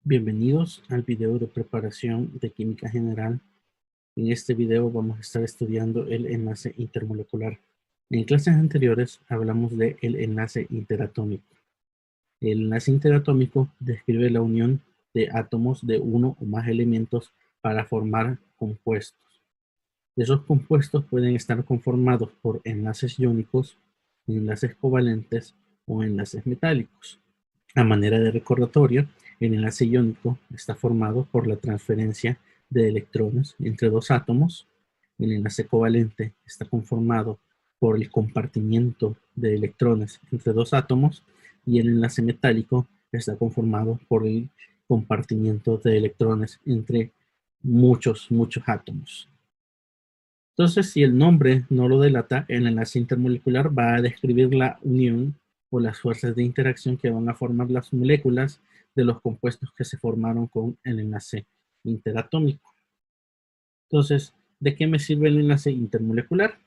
Bienvenidos al video de preparación de química general. En este video vamos a estar estudiando el enlace intermolecular. En clases anteriores hablamos del enlace interatómico. El enlace interatómico describe la unión de átomos de uno o más elementos para formar compuestos. Esos compuestos pueden estar conformados por enlaces iónicos, enlaces covalentes o enlaces metálicos. A manera de recordatorio, el enlace iónico está formado por la transferencia de electrones entre dos átomos. El enlace covalente está conformado por el compartimiento de electrones entre dos átomos y el enlace metálico está conformado por el compartimiento de electrones entre muchos átomos. Entonces, si el nombre no lo delata, el enlace intermolecular va a describir la unión o las fuerzas de interacción que van a formar las moléculas de los compuestos que se formaron con el enlace interatómico. Entonces, ¿de qué me sirve el enlace intermolecular?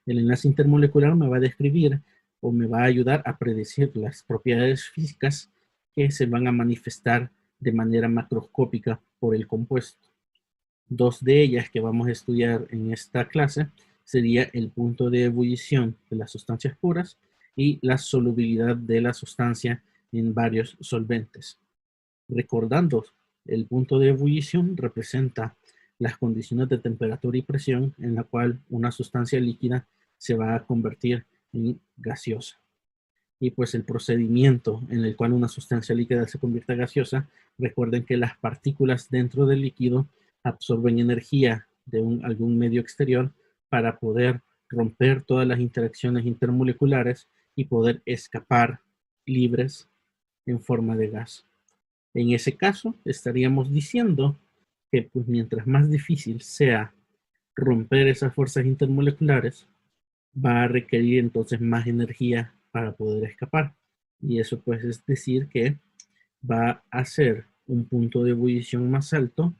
El enlace intermolecular me va a describir o me va a ayudar a predecir las propiedades físicas que se van a manifestar de manera macroscópica por el compuesto. Dos de ellas que vamos a estudiar en esta clase sería el punto de ebullición de las sustancias puras y la solubilidad de la sustancia en varios solventes. Recordando, el punto de ebullición representa las condiciones de temperatura y presión en la cual una sustancia líquida se va a convertir en gaseosa. Y pues el procedimiento en el cual una sustancia líquida se convierte en gaseosa, recuerden que las partículas dentro del líquido absorben energía de algún medio exterior para poder romper todas las interacciones intermoleculares y poder escapar libres en forma de gas. En ese caso, estaríamos diciendo que pues, mientras más difícil sea romper esas fuerzas intermoleculares, va a requerir entonces más energía para poder escapar. Y eso pues es decir que va a ser un punto de ebullición más alto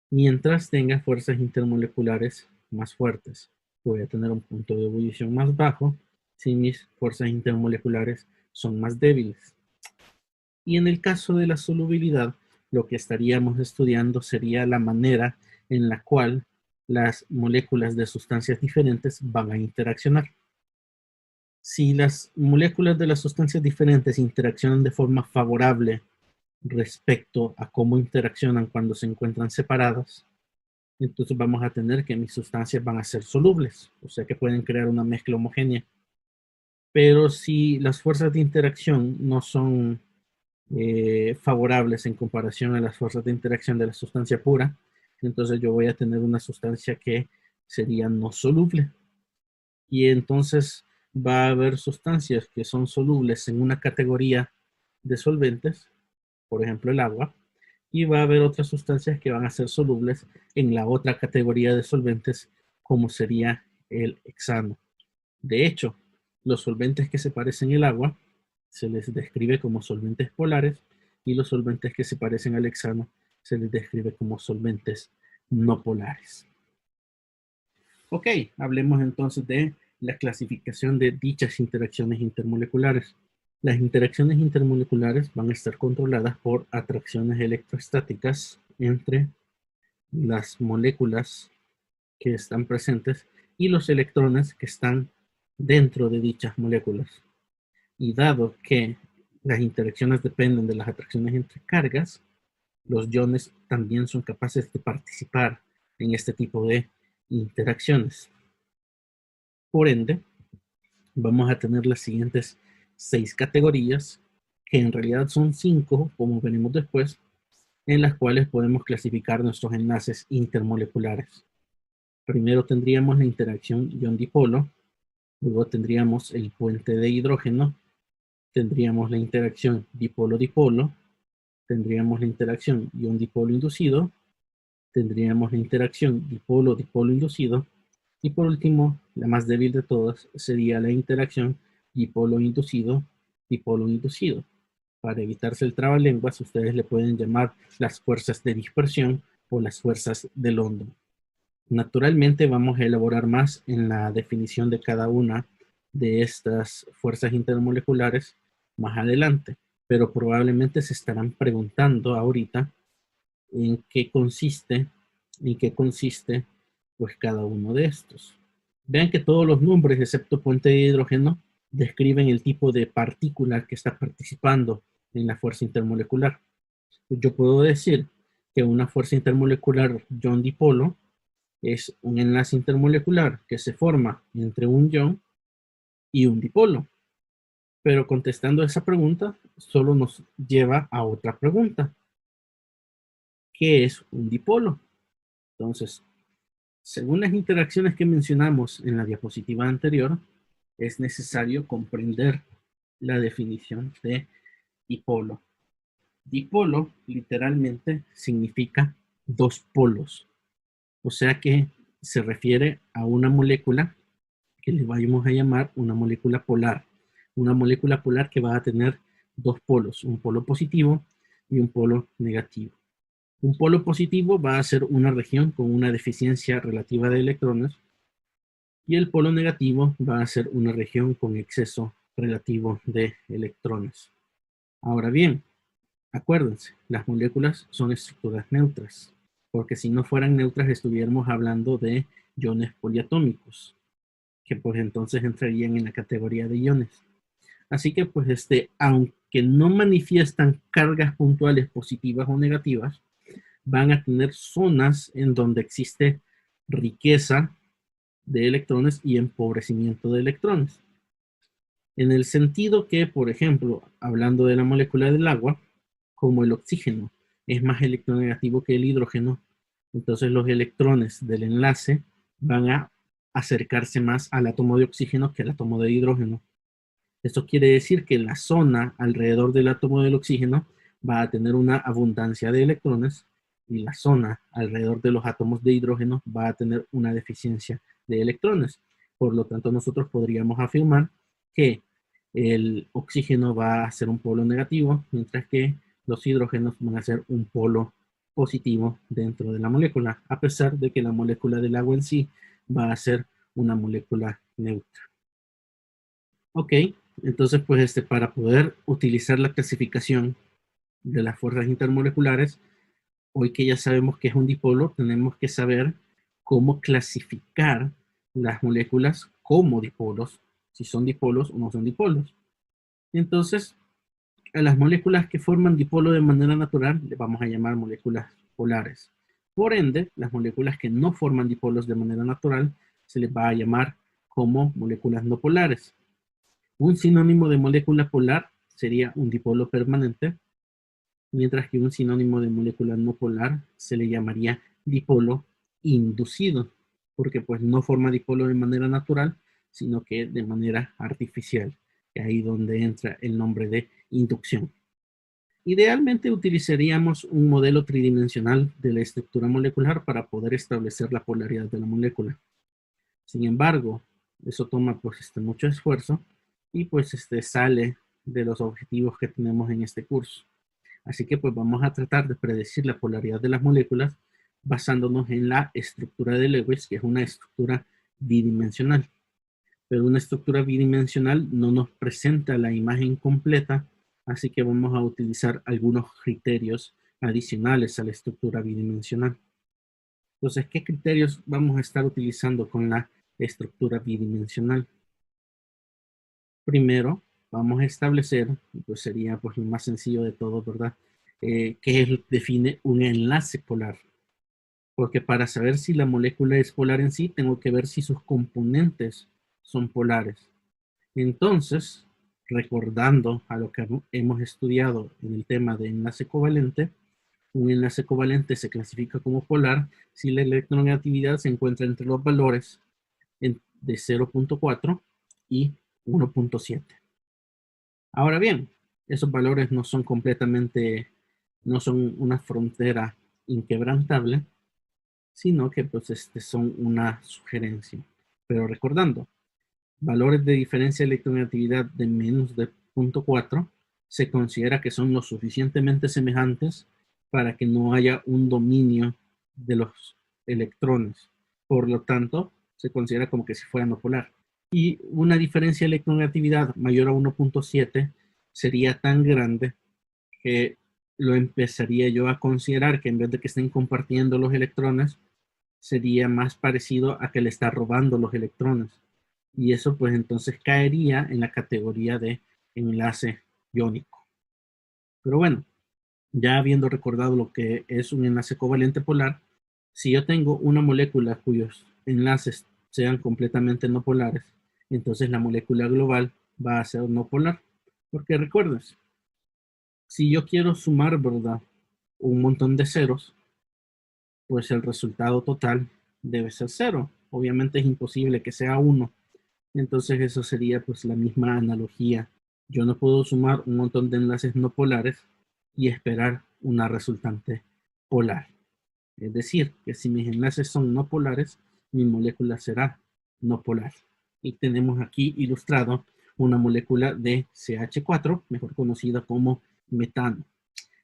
mientras tenga fuerzas intermoleculares más fuertes. Voy a tener un punto de ebullición más bajo si mis fuerzas intermoleculares son más débiles. Y en el caso de la solubilidad, lo que estaríamos estudiando sería la manera en la cual las moléculas de sustancias diferentes van a interaccionar. Si las moléculas de las sustancias diferentes interaccionan de forma favorable respecto a cómo interaccionan cuando se encuentran separadas, entonces vamos a tener que mis sustancias van a ser solubles, o sea que pueden crear una mezcla homogénea. Pero si las fuerzas de interacción no son favorables en comparación a las fuerzas de interacción de la sustancia pura, entonces yo voy a tener una sustancia que sería no soluble. Y entonces va a haber sustancias que son solubles en una categoría de solventes, por ejemplo el agua, y va a haber otras sustancias que van a ser solubles en la otra categoría de solventes, como sería el hexano. De hecho, los solventes que se parecen al agua se les describe como solventes polares y los solventes que se parecen al hexano se les describe como solventes no polares. Ok, hablemos entonces de la clasificación de dichas interacciones intermoleculares. Las interacciones intermoleculares van a estar controladas por atracciones electrostáticas entre las moléculas que están presentes y los electrones que están dentro de dichas moléculas. Y dado que las interacciones dependen de las atracciones entre cargas, los iones también son capaces de participar en este tipo de interacciones. Por ende, vamos a tener las siguientes 6 categorías, que en realidad son 5, como veremos después, en las cuales podemos clasificar nuestros enlaces intermoleculares. Primero tendríamos la interacción ion-dipolo, luego tendríamos el puente de hidrógeno, tendríamos la interacción dipolo-dipolo, tendríamos la interacción ion-dipolo inducido, tendríamos la interacción dipolo-dipolo inducido, y por último, la más débil de todas sería la interacción dipolo inducido. Para evitarse el trabalenguas, ustedes le pueden llamar las fuerzas de dispersión o las fuerzas de London. Naturalmente vamos a elaborar más en la definición de cada una de estas fuerzas intermoleculares más adelante. pero probablemente se estarán preguntando ahorita en qué consiste pues cada uno de estos. Vean que todos los nombres, excepto puente de hidrógeno, describen el tipo de partícula que está participando en la fuerza intermolecular. Yo puedo decir que una fuerza intermolecular ion-dipolo es un enlace intermolecular que se forma entre un ion y un dipolo. Pero contestando esa pregunta, solo nos lleva a otra pregunta. ¿Qué es un dipolo? Entonces, según las interacciones que mencionamos en la diapositiva anterior, es necesario comprender la definición de dipolo. Dipolo literalmente significa dos polos, o sea que se refiere a una molécula que le vamos a llamar una molécula polar que va a tener dos polos, un polo positivo y un polo negativo. Un polo positivo va a ser una región con una deficiencia relativa de electrones y el polo negativo va a ser una región con exceso relativo de electrones. Ahora bien, acuérdense, las moléculas son estructuras neutras, porque si no fueran neutras estuviéramos hablando de iones poliatómicos, que pues entonces entrarían en la categoría de iones. Así que pues aunque no manifiestan cargas puntuales positivas o negativas, van a tener zonas en donde existe riqueza de electrones y empobrecimiento de electrones. En el sentido que, por ejemplo, hablando de la molécula del agua, como el oxígeno es más electronegativo que el hidrógeno, entonces los electrones del enlace van a acercarse más al átomo de oxígeno que al átomo de hidrógeno. Esto quiere decir que la zona alrededor del átomo del oxígeno va a tener una abundancia de electrones y la zona alrededor de los átomos de hidrógeno va a tener una deficiencia de electrones. Por lo tanto, nosotros podríamos afirmar que el oxígeno va a ser un polo negativo, mientras que los hidrógenos van a ser un polo positivo dentro de la molécula, a pesar de que la molécula del agua en sí va a ser una molécula neutra. Ok, entonces pues para poder utilizar la clasificación de las fuerzas intermoleculares, hoy que ya sabemos que es un dipolo, tenemos que saber cómo clasificar las moléculas como dipolos, si son dipolos o no son dipolos. Entonces, a las moléculas que forman dipolo de manera natural le vamos a llamar moléculas polares. Por ende, las moléculas que no forman dipolos de manera natural se les va a llamar como moléculas no polares. Un sinónimo de molécula polar sería un dipolo permanente, mientras que un sinónimo de molécula no polar se le llamaría dipolo inducido, porque pues no forma dipolo de manera natural, sino que de manera artificial, que ahí donde entra el nombre de inducción. Idealmente utilizaríamos un modelo tridimensional de la estructura molecular para poder establecer la polaridad de la molécula. Sin embargo, eso toma pues mucho esfuerzo y pues sale de los objetivos que tenemos en este curso. Así que pues vamos a tratar de predecir la polaridad de las moléculas basándonos en la estructura de Lewis, que es una estructura bidimensional. Pero una estructura bidimensional no nos presenta la imagen completa, así que vamos a utilizar algunos criterios adicionales a la estructura bidimensional. Entonces, ¿qué criterios vamos a estar utilizando con la estructura bidimensional? Primero, vamos a establecer, pues sería pues lo más sencillo de todo, ¿verdad? Que define un enlace polar. Porque para saber si la molécula es polar en sí, tengo que ver si sus componentes son polares. Entonces, recordando a lo que hemos estudiado en el tema de enlace covalente, un enlace covalente se clasifica como polar si la electronegatividad se encuentra entre los valores de 0.4 y 1.7. Ahora bien, esos valores no son no son una frontera inquebrantable, sino que pues son una sugerencia. Pero recordando, valores de diferencia de electronegatividad de menos de 0.4 se considera que son lo suficientemente semejantes para que no haya un dominio de los electrones. Por lo tanto, se considera como que si fuera no polar. Y una diferencia de electronegatividad mayor a 1.7 sería tan grande que lo empezaría yo a considerar que en vez de que estén compartiendo los electrones, sería más parecido a que le está robando los electrones. Y eso pues entonces caería en la categoría de enlace iónico. Pero bueno, ya habiendo recordado lo que es un enlace covalente polar, si yo tengo una molécula cuyos enlaces sean completamente no polares, entonces la molécula global va a ser no polar. Porque recuerden, si yo quiero sumar, ¿verdad?, un montón de ceros, pues el resultado total debe ser cero. Obviamente es imposible que sea uno. Entonces eso sería pues la misma analogía. Yo no puedo sumar un montón de enlaces no polares y esperar una resultante polar. Es decir, que si mis enlaces son no polares, mi molécula será no polar. Y tenemos aquí ilustrado una molécula de CH4, mejor conocida como metano.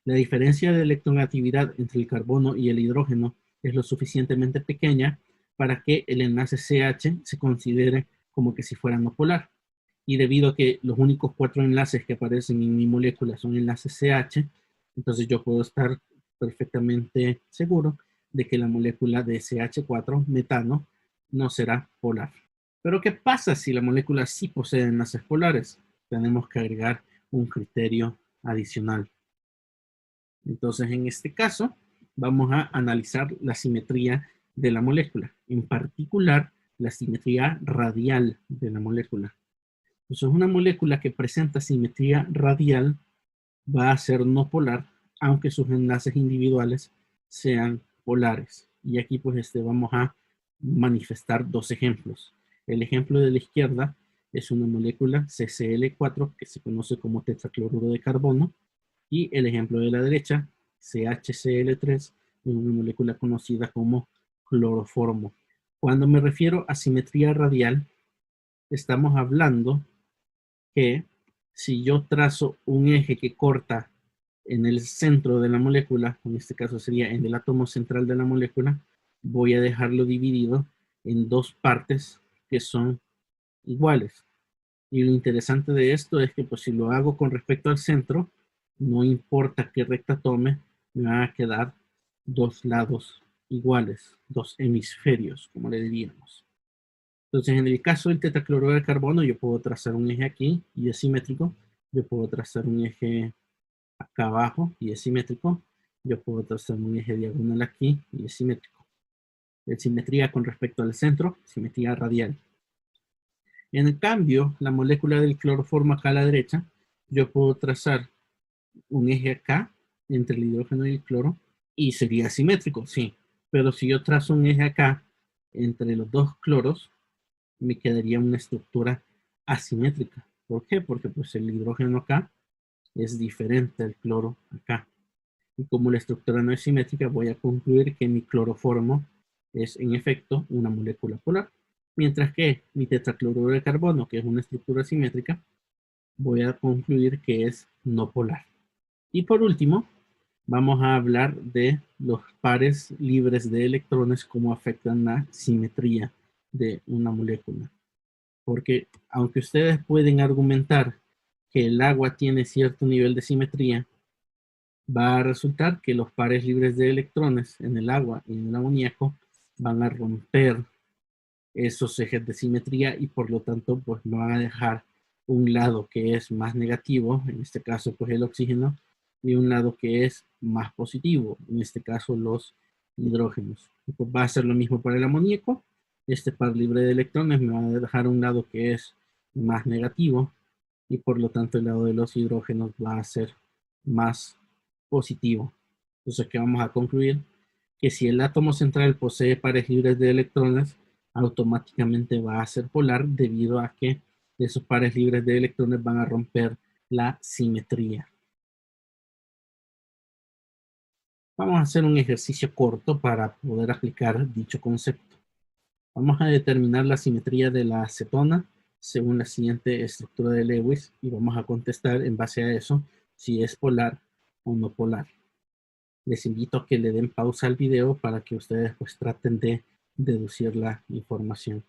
La diferencia de electronegatividad entre el carbono y el hidrógeno es lo suficientemente pequeña para que el enlace CH se considere como que si fuera no polar. Y debido a que los únicos 4 enlaces que aparecen en mi molécula son enlaces CH, entonces yo puedo estar perfectamente seguro de que la molécula de CH4, metano, no será polar. Pero ¿qué pasa si la molécula sí posee enlaces polares? Tenemos que agregar un criterio adicional. Entonces, en este caso, vamos a analizar la simetría de la molécula, en particular la simetría radial de la molécula. Entonces, una molécula que presenta simetría radial va a ser no polar, aunque sus enlaces individuales sean polares. Y aquí pues vamos a manifestar dos ejemplos. El ejemplo de la izquierda es una molécula CCl4 que se conoce como tetracloruro de carbono, y el ejemplo de la derecha, CHCl3, una molécula conocida como cloroformo. Cuando me refiero a simetría radial, estamos hablando que si yo trazo un eje que corta en el centro de la molécula, en este caso sería en el átomo central de la molécula, voy a dejarlo dividido en dos partes que son iguales. Y lo interesante de esto es que pues si lo hago con respecto al centro, no importa qué recta tome, me van a quedar dos lados iguales, dos hemisferios, como le diríamos. Entonces, en el caso del tetracloruro de carbono, yo puedo trazar un eje aquí y es simétrico. Yo puedo trazar un eje acá abajo y es simétrico. Yo puedo trazar un eje diagonal aquí y es simétrico. Es simetría con respecto al centro, simetría radial. En cambio, la molécula del cloroformo acá a la derecha, yo puedo trazar un eje acá entre el hidrógeno y el cloro y sería simétrico, sí. Pero si yo trazo un eje acá entre los dos cloros, me quedaría una estructura asimétrica. ¿Por qué? Porque pues el hidrógeno acá es diferente al cloro acá. Y como la estructura no es simétrica, voy a concluir que mi cloroformo es en efecto una molécula polar. Mientras que mi tetracloruro de carbono, que es una estructura simétrica, voy a concluir que es no polar. Y por último, vamos a hablar de los pares libres de electrones, cómo afectan la simetría de una molécula. Porque aunque ustedes pueden argumentar que el agua tiene cierto nivel de simetría, va a resultar que los pares libres de electrones en el agua y en el amoníaco van a romper esos ejes de simetría y por lo tanto pues me van a dejar un lado que es más negativo, en este caso pues el oxígeno, y un lado que es más positivo, en este caso los hidrógenos. Y pues va a ser lo mismo para el amoníaco. Este par libre de electrones me va a dejar un lado que es más negativo y por lo tanto el lado de los hidrógenos va a ser más positivo. Entonces, ¿qué vamos a concluir? Que si el átomo central posee pares libres de electrones, automáticamente va a ser polar debido a que esos pares libres de electrones van a romper la simetría. Vamos a hacer un ejercicio corto para poder aplicar dicho concepto. Vamos a determinar la simetría de la acetona según la siguiente estructura de Lewis y vamos a contestar en base a eso si es polar o no polar. Les invito a que le den pausa al video para que ustedes pues traten de deducir la información.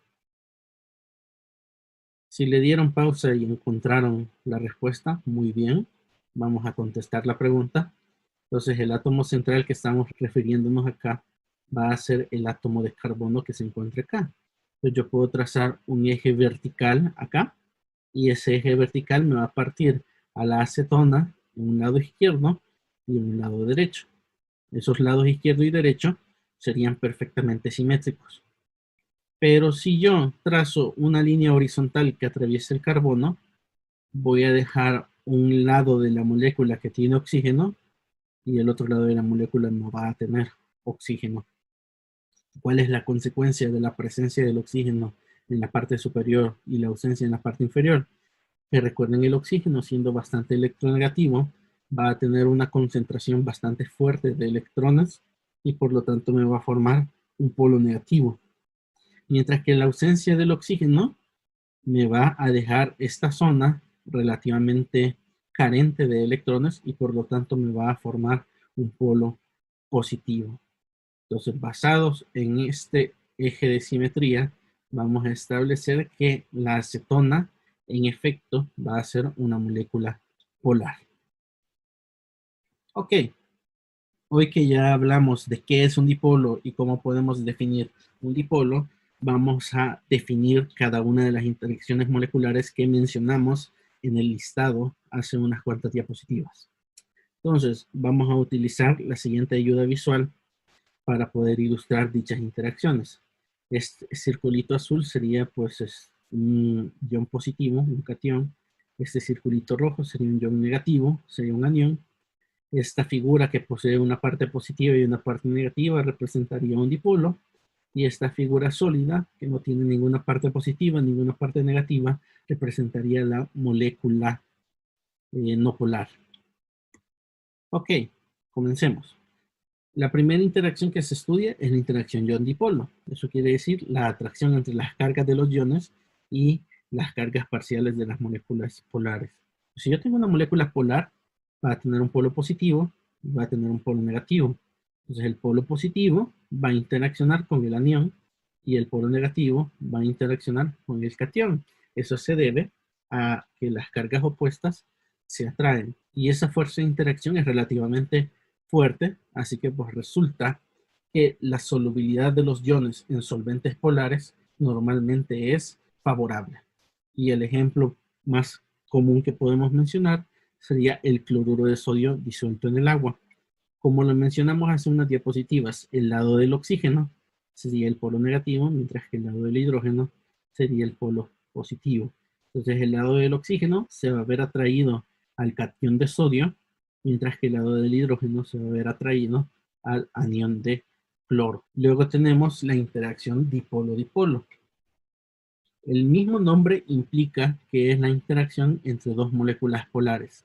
Si le dieron pausa y encontraron la respuesta, muy bien. vamos a contestar la pregunta. Entonces, el átomo central que estamos refiriéndonos acá va a ser el átomo de carbono que se encuentra acá. Entonces, yo puedo trazar un eje vertical acá, y ese eje vertical me va a partir a la acetona en un lado izquierdo y en un lado derecho. Esos lados izquierdo y derecho serían perfectamente simétricos. Pero si yo trazo una línea horizontal que atraviese el carbono, voy a dejar un lado de la molécula que tiene oxígeno y el otro lado de la molécula no va a tener oxígeno. ¿Cuál es la consecuencia de la presencia del oxígeno en la parte superior y la ausencia en la parte inferior? Que recuerden, el oxígeno, siendo bastante electronegativo, va a tener una concentración bastante fuerte de electrones y por lo tanto me va a formar un polo negativo. Mientras que la ausencia del oxígeno me va a dejar esta zona relativamente carente de electrones y por lo tanto me va a formar un polo positivo. Entonces, basados en este eje de simetría, vamos a establecer que la acetona en efecto va a ser una molécula polar. Ok, hoy que ya hablamos de qué es un dipolo y cómo podemos definir un dipolo, vamos a definir cada una de las interacciones moleculares que mencionamos en el listado hace unas cuantas diapositivas. Entonces, vamos a utilizar la siguiente ayuda visual para poder ilustrar dichas interacciones. Este circulito azul sería pues un ion positivo, un catión. Este circulito rojo sería un ion negativo, sería un anión. Esta figura que posee una parte positiva y una parte negativa representaría un dipolo. Y esta figura sólida, que no tiene ninguna parte positiva, ninguna parte negativa, representaría la molécula no polar. Ok, comencemos. La primera interacción que se estudia es la interacción ion-dipolo. Eso quiere decir la atracción entre las cargas de los iones y las cargas parciales de las moléculas polares. Si yo tengo una molécula polar, va a tener un polo positivo y va a tener un polo negativo. Entonces el polo positivo va a interaccionar con el anión y el polo negativo va a interaccionar con el catión. Eso se debe a que las cargas opuestas se atraen y esa fuerza de interacción es relativamente fuerte, así que pues resulta que la solubilidad de los iones en solventes polares normalmente es favorable. Y el ejemplo más común que podemos mencionar sería el cloruro de sodio disuelto en el agua. Como lo mencionamos hace unas diapositivas, el lado del oxígeno sería el polo negativo, mientras que el lado del hidrógeno sería el polo positivo. Entonces el lado del oxígeno se va a ver atraído al catión de sodio, mientras que el lado del hidrógeno se va a ver atraído al anión de cloro. Luego tenemos la interacción dipolo-dipolo. El mismo nombre implica que es la interacción entre dos moléculas polares.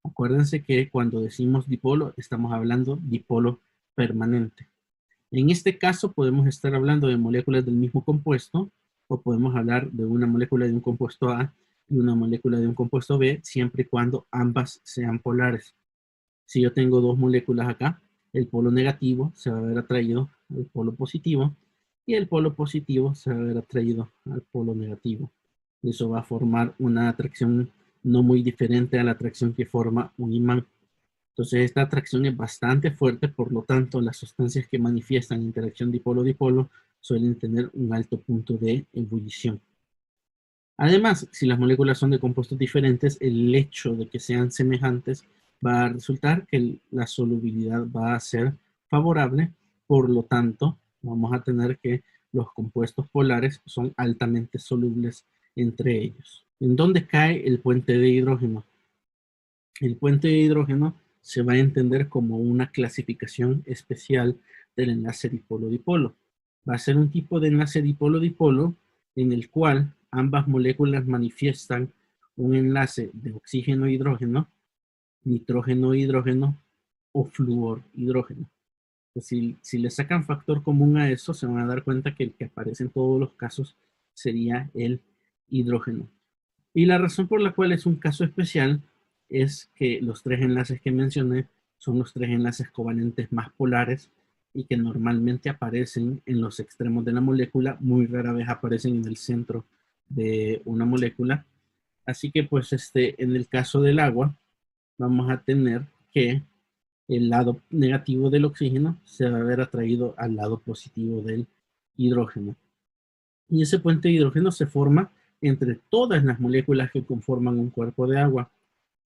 Acuérdense que cuando decimos dipolo, estamos hablando dipolo permanente. En este caso podemos estar hablando de moléculas del mismo compuesto o podemos hablar de una molécula de un compuesto A y una molécula de un compuesto B siempre y cuando ambas sean polares. Si yo tengo dos moléculas acá, el polo negativo se va a ver atraído al polo positivo y el polo positivo se va a ver atraído al polo negativo. Eso va a formar una atracción no muy diferente a la atracción que forma un imán. Entonces esta atracción es bastante fuerte, por lo tanto las sustancias que manifiestan interacción dipolo-dipolo suelen tener un alto punto de ebullición. Además, si las moléculas son de compuestos diferentes, el hecho de que sean semejantes va a resultar que la solubilidad va a ser favorable, por lo tanto, vamos a tener que los compuestos polares son altamente solubles entre ellos. ¿En dónde cae el puente de hidrógeno? El puente de hidrógeno se va a entender como una clasificación especial del enlace dipolo-dipolo. Va a ser un tipo de enlace dipolo-dipolo en el cual ambas moléculas manifiestan un enlace de oxígeno-hidrógeno, nitrógeno-hidrógeno o flúor-hidrógeno. Si le sacan factor común a eso, se van a dar cuenta que el que aparece en todos los casos sería el hidrógeno. Y la razón por la cual es un caso especial es que los tres enlaces que mencioné son los tres enlaces covalentes más polares y que normalmente aparecen en los extremos de la molécula, muy rara vez aparecen en el centro de una molécula. Así que pues en el caso del agua, vamos a tener que el lado negativo del oxígeno se va a ver atraído al lado positivo del hidrógeno. Y ese puente de hidrógeno se forma entre todas las moléculas que conforman un cuerpo de agua.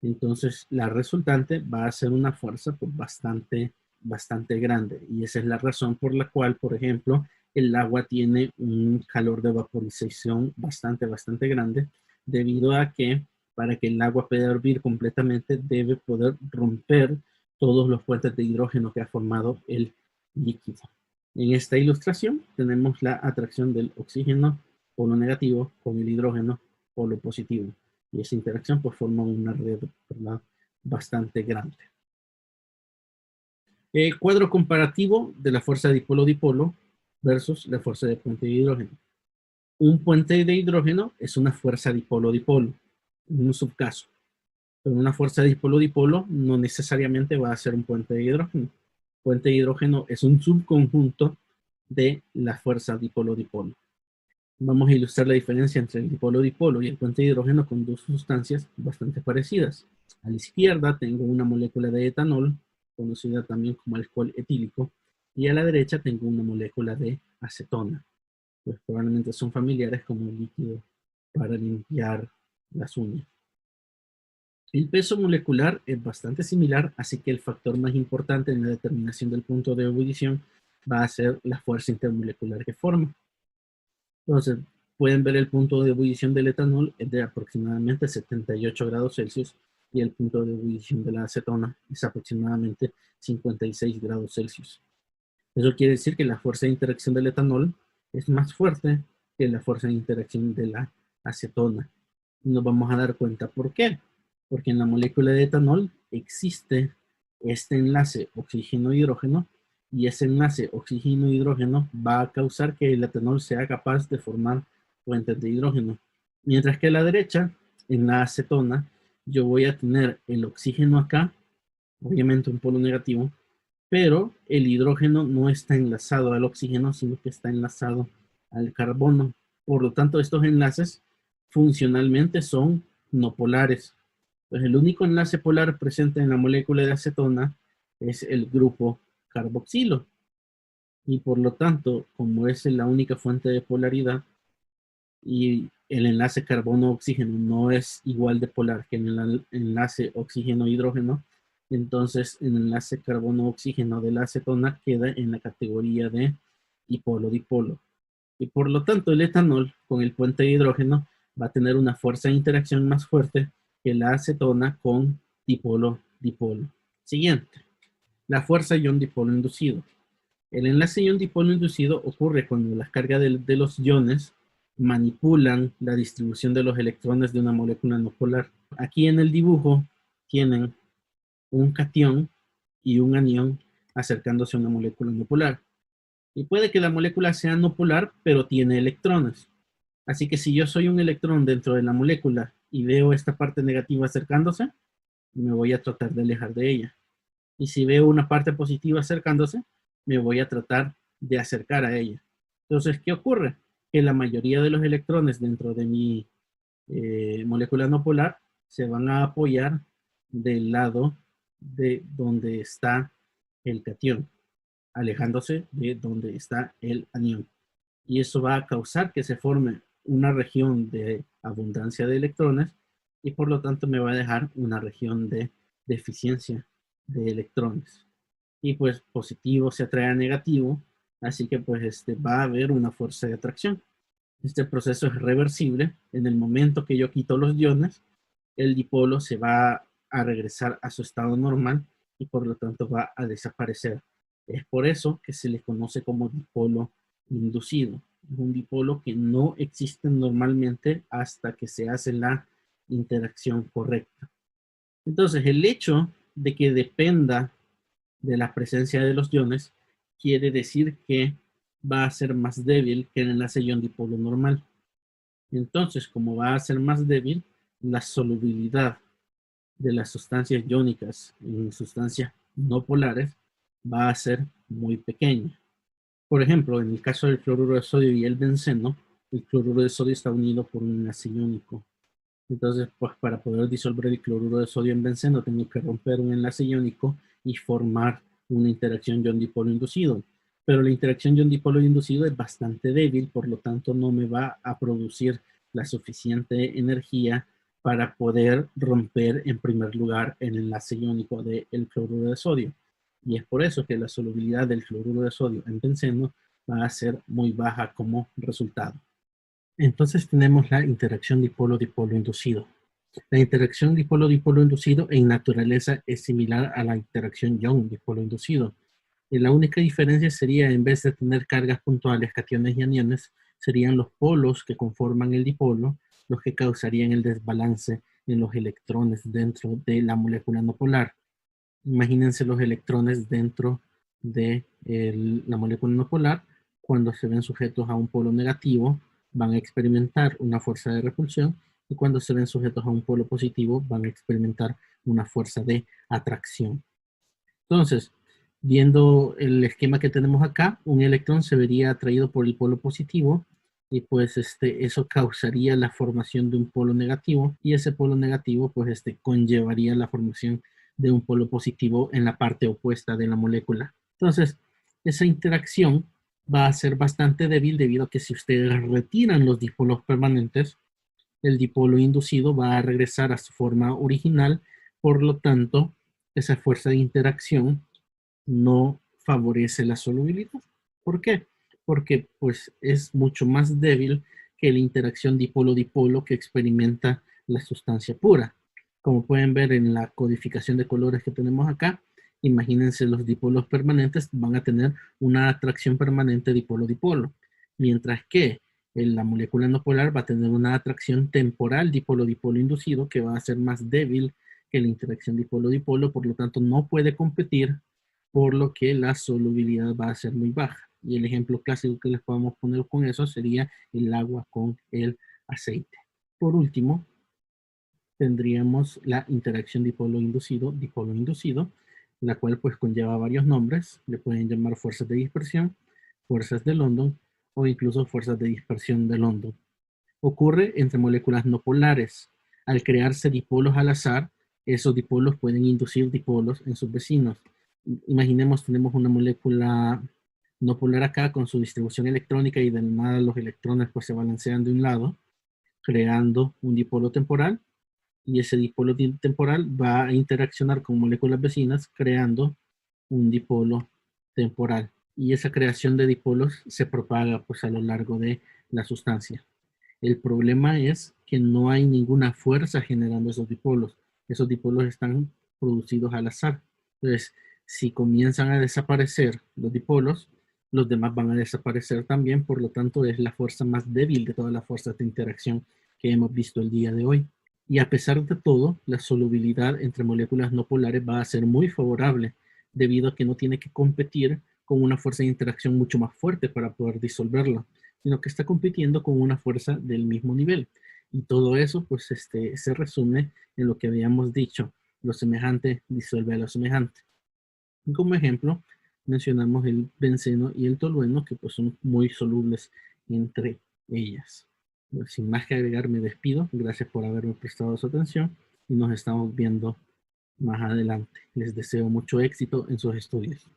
Entonces, la resultante va a ser una fuerza pues, bastante grande. Y esa es la razón por la cual, por ejemplo, el agua tiene un calor de vaporización bastante grande, debido a que para que el agua pueda hervir completamente, debe poder romper todos los puentes de hidrógeno que ha formado el líquido. En esta ilustración tenemos la atracción del oxígeno, polo negativo, con el hidrógeno, polo positivo. Y esa interacción pues forma una red, ¿verdad?, bastante grande. Cuadro comparativo de la fuerza dipolo-dipolo versus la fuerza de puente de hidrógeno. Un puente de hidrógeno es una fuerza dipolo-dipolo, en un subcaso. Pero una fuerza dipolo-dipolo no necesariamente va a ser un puente de hidrógeno. Puente de hidrógeno es un subconjunto de la fuerza dipolo-dipolo. Vamos a ilustrar la diferencia entre el dipolo-dipolo y el puente de hidrógeno con dos sustancias bastante parecidas. A la izquierda tengo una molécula de etanol, conocida también como alcohol etílico, y a la derecha tengo una molécula de acetona. Pues probablemente son familiares como un líquido para limpiar las uñas. El peso molecular es bastante similar, así que el factor más importante en la determinación del punto de ebullición va a ser la fuerza intermolecular que forma. Entonces, pueden ver el punto de ebullición del etanol es de aproximadamente 78 grados Celsius y el punto de ebullición de la acetona es aproximadamente 56 grados Celsius. Eso quiere decir que la fuerza de interacción del etanol es más fuerte que la fuerza de interacción de la acetona. Y nos vamos a dar cuenta por qué. Porque en la molécula de etanol existe este enlace oxígeno-hidrógeno y ese enlace oxígeno-hidrógeno va a causar que el etanol sea capaz de formar puentes de hidrógeno. Mientras que a la derecha, en la acetona, yo voy a tener el oxígeno acá, obviamente un polo negativo, pero el hidrógeno no está enlazado al oxígeno, sino que está enlazado al carbono. Por lo tanto, estos enlaces funcionalmente son no polares. Pues el único enlace polar presente en la molécula de acetona es el grupo carboxilo. Y por lo tanto, como es la única fuente de polaridad y el enlace carbono-oxígeno no es igual de polar que en el enlace oxígeno-hidrógeno, entonces el enlace carbono-oxígeno de la acetona queda en la categoría de dipolo-dipolo. Y por lo tanto, el etanol con el puente de hidrógeno va a tener una fuerza de interacción más fuerte que la acetona con dipolo-dipolo. Siguiente, la fuerza ion-dipolo inducido. El enlace ion-dipolo inducido ocurre cuando las cargas de los iones manipulan la distribución de los electrones de una molécula no polar. Aquí en el dibujo tienen un catión y un anión acercándose a una molécula no polar. Y puede que la molécula sea no polar, pero tiene electrones. Así que si yo soy un electrón dentro de la molécula y veo esta parte negativa acercándose, me voy a tratar de alejar de ella. Y si veo una parte positiva acercándose, me voy a tratar de acercar a ella. Entonces, ¿qué ocurre? Que la mayoría de los electrones dentro de mi molécula no polar se van a apoyar del lado de donde está el catión, alejándose de donde está el anión. Y eso va a causar que se forme una región de abundancia de electrones y por lo tanto me va a dejar una región de deficiencia de electrones. Y pues positivo se atrae a negativo, así que pues va a haber una fuerza de atracción. Este proceso es reversible. En el momento que yo quito los iones, el dipolo se va a regresar a su estado normal y por lo tanto va a desaparecer. Es por eso que se le conoce como dipolo inducido. Es un dipolo que no existe normalmente hasta que se hace la interacción correcta. Entonces, el hecho de que dependa de la presencia de los iones quiere decir que va a ser más débil que el enlace ion-dipolo normal. Entonces, como va a ser más débil, la solubilidad de las sustancias iónicas en sustancias no polares va a ser muy pequeña. Por ejemplo, en el caso del cloruro de sodio y el benceno, el cloruro de sodio está unido por un enlace iónico. Entonces, pues para poder disolver el cloruro de sodio en benceno, tengo que romper un enlace iónico y formar una interacción ion-dipolo inducido. Pero la interacción ion-dipolo inducido es bastante débil, por lo tanto no me va a producir la suficiente energía para poder romper en primer lugar el enlace iónico del cloruro de sodio. Y es por eso que la solubilidad del cloruro de sodio en benceno va a ser muy baja como resultado. Entonces tenemos la interacción dipolo-dipolo inducido. La interacción dipolo-dipolo inducido en naturaleza es similar a la interacción ion-dipolo inducido. Y la única diferencia sería, en vez de tener cargas puntuales, cationes y aniones, serían los polos que conforman el dipolo los que causarían el desbalance en los electrones dentro de la molécula no polar. Imagínense los electrones dentro de la molécula no polar. Cuando se ven sujetos a un polo negativo, van a experimentar una fuerza de repulsión, y cuando se ven sujetos a un polo positivo, van a experimentar una fuerza de atracción. Entonces, viendo el esquema que tenemos acá, un electrón se vería atraído por el polo positivo, y pues eso causaría la formación de un polo negativo, y ese polo negativo pues conllevaría la formación de un polo positivo en la parte opuesta de la molécula. Entonces, esa interacción va a ser bastante débil, debido a que si ustedes retiran los dipolos permanentes, el dipolo inducido va a regresar a su forma original. Por lo tanto, esa fuerza de interacción no favorece la solubilidad. ¿Por qué? Porque pues es mucho más débil que la interacción dipolo-dipolo que experimenta la sustancia pura. Como pueden ver en la codificación de colores que tenemos acá, imagínense, los dipolos permanentes van a tener una atracción permanente dipolo-dipolo, mientras que en la molécula no polar va a tener una atracción temporal dipolo-dipolo inducido, que va a ser más débil que la interacción dipolo-dipolo, por lo tanto no puede competir, por lo que la solubilidad va a ser muy baja. Y el ejemplo clásico que les podemos poner con eso sería el agua con el aceite. Por último, tendríamos la interacción dipolo inducido, la cual pues conlleva varios nombres. Le pueden llamar fuerzas de dispersión, fuerzas de London, o incluso fuerzas de dispersión de London. Ocurre entre moléculas no polares. Al crearse dipolos al azar, esos dipolos pueden inducir dipolos en sus vecinos. Imaginemos, tenemos una molécula no polar acá con su distribución electrónica, y de nada los electrones pues se balancean de un lado, creando un dipolo temporal, y ese dipolo temporal va a interaccionar con moléculas vecinas, creando un dipolo temporal. Y esa creación de dipolos se propaga pues a lo largo de la sustancia. El problema es que no hay ninguna fuerza generando esos dipolos. Esos dipolos están producidos al azar. Entonces, si comienzan a desaparecer los dipolos, los demás van a desaparecer también. Por lo tanto, es la fuerza más débil de todas las fuerzas de interacción que hemos visto el día de hoy. Y a pesar de todo, la solubilidad entre moléculas no polares va a ser muy favorable, debido a que no tiene que competir con una fuerza de interacción mucho más fuerte para poder disolverla, sino que está compitiendo con una fuerza del mismo nivel. Y todo eso pues se resume en lo que habíamos dicho: lo semejante disuelve a lo semejante. Y como ejemplo mencionamos el benceno y el tolueno, que pues son muy solubles entre ellas. Pues, sin más que agregar, me despido. Gracias por haberme prestado su atención, y nos estamos viendo más adelante. Les deseo mucho éxito en sus estudios.